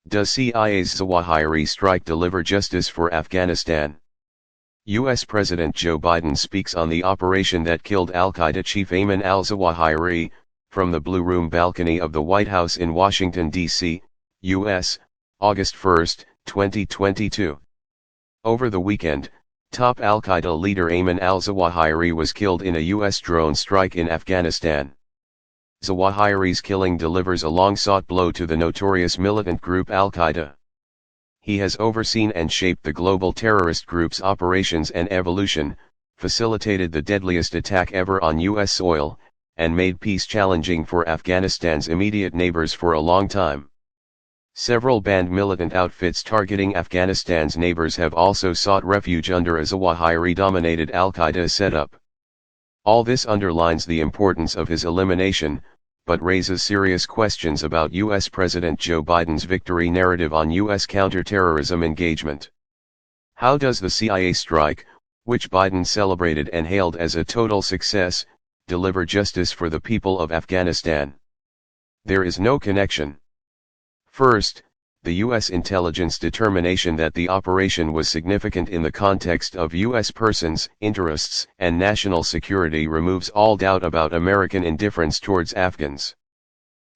Does CIA's Zawahiri strike deliver justice for Afghanistan? U.S. President Joe Biden speaks on the operation that killed al-Qaeda chief Ayman al-Zawahiri, from the Blue Room balcony of the White House in Washington, D.C., U.S., August 1, 2022. Over the weekend, top al-Qaeda leader Ayman al-Zawahiri was killed in a U.S. drone strike in Afghanistan. Zawahiri's killing delivers a long-sought blow to the notorious militant group al-Qaeda. He has overseen and shaped the global terrorist group's operations and evolution, facilitated the deadliest attack ever on U.S. soil, and made peace challenging for Afghanistan's immediate neighbors for a long time. Several banned militant outfits targeting Afghanistan's neighbors have also sought refuge under a Zawahiri-dominated al-Qaeda setup. All this underlines the importance of his elimination, but raises serious questions about U.S. President Joe Biden's victory narrative on U.S. counterterrorism engagement. How does the CIA strike, which Biden celebrated and hailed as a total success, deliver justice for the people of Afghanistan? There is no connection. First, the U.S. intelligence determination that the operation was significant in the context of U.S. persons, interests, and national security removes all doubt about American indifference towards Afghans.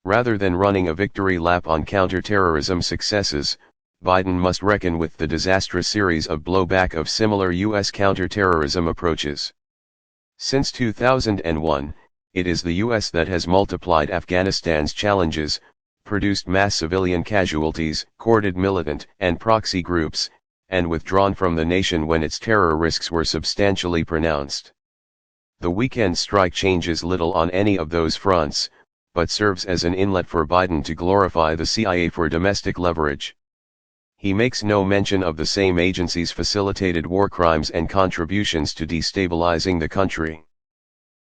Rather than running a victory lap on counterterrorism successes, Biden must reckon with the disastrous series of blowback of similar U.S. counterterrorism approaches. Since 2001, it is the U.S. that has multiplied Afghanistan's challenges, produced mass civilian casualties, courted militant and proxy groups, and withdrawn from the nation when its terror risks were substantially pronounced. The weekend strike changes little on any of those fronts, but serves as an inlet for Biden to glorify the CIA for domestic leverage. He makes no mention of the same agency's facilitated war crimes and contributions to destabilizing the country.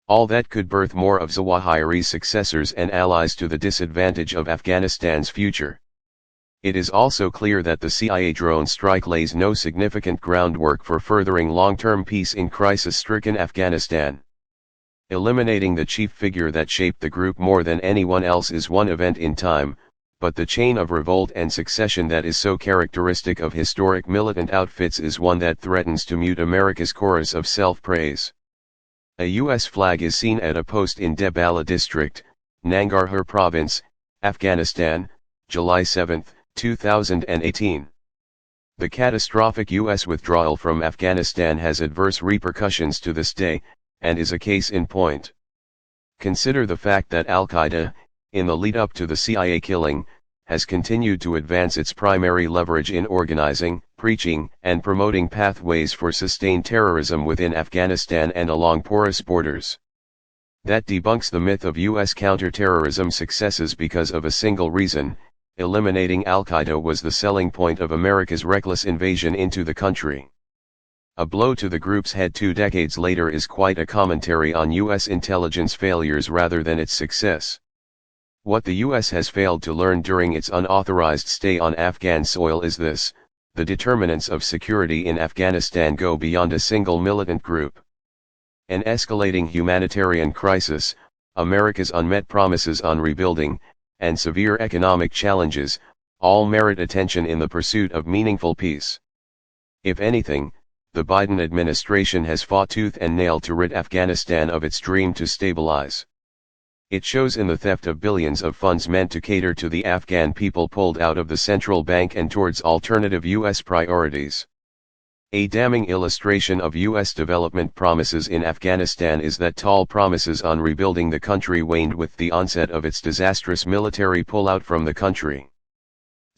All that could birth more of Zawahiri's successors and allies to the disadvantage of Afghanistan's future. It is also clear that the CIA drone strike lays no significant groundwork for furthering long-term peace in crisis-stricken Afghanistan. Eliminating the chief figure that shaped the group more than anyone else is one event in time, but the chain of revolt and succession that is so characteristic of historic militant outfits is one that threatens to mute America's chorus of self-praise. A U.S. flag is seen at a post in Debala district, Nangarhar province, Afghanistan, July 7, 2018. The catastrophic U.S. withdrawal from Afghanistan has adverse repercussions to this day, and is a case in point. Consider the fact that al-Qaeda, in the lead-up to the CIA killing, has continued to advance its primary leverage in organizing, preaching, and promoting pathways for sustained terrorism within Afghanistan and along porous borders. That debunks the myth of U.S. counterterrorism successes because of a single reason: eliminating al-Qaeda was the selling point of America's reckless invasion into the country. A blow to the group's head 2 decades later is quite a commentary on U.S. intelligence failures rather than its success. What the U.S. has failed to learn during its unauthorized stay on Afghan soil is this: the determinants of security in Afghanistan go beyond a single militant group. An escalating humanitarian crisis, America's unmet promises on rebuilding, and severe economic challenges, all merit attention in the pursuit of meaningful peace. If anything, the Biden administration has fought tooth and nail to rid Afghanistan of its dream to stabilize. It shows in the theft of billions of funds meant to cater to the Afghan people pulled out of the central bank and towards alternative U.S. priorities. A damning illustration of U.S. development promises in Afghanistan is that tall promises on rebuilding the country waned with the onset of its disastrous military pullout from the country.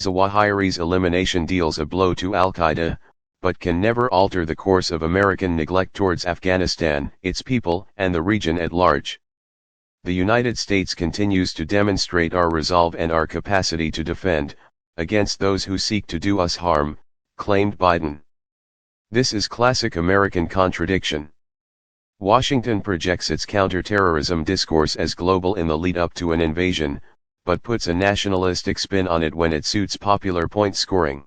Zawahiri's elimination deals a blow to al-Qaeda, but can never alter the course of American neglect towards Afghanistan, its people, and the region at large. The United States continues to demonstrate our resolve and our capacity to defend, against those who seek to do us harm, claimed Biden. This is classic American contradiction. Washington projects its counterterrorism discourse as global in the lead-up to an invasion, but puts a nationalistic spin on it when it suits popular point scoring.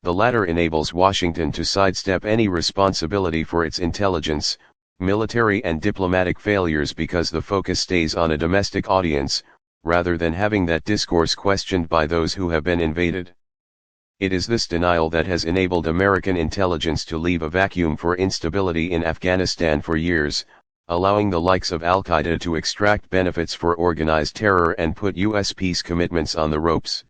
The latter enables Washington to sidestep any responsibility for its intelligence, military and diplomatic failures because the focus stays on a domestic audience, rather than having that discourse questioned by those who have been invaded. It is this denial that has enabled American intelligence to leave a vacuum for instability in Afghanistan for years, allowing the likes of al-Qaeda to extract benefits for organized terror and put U.S. peace commitments on the ropes.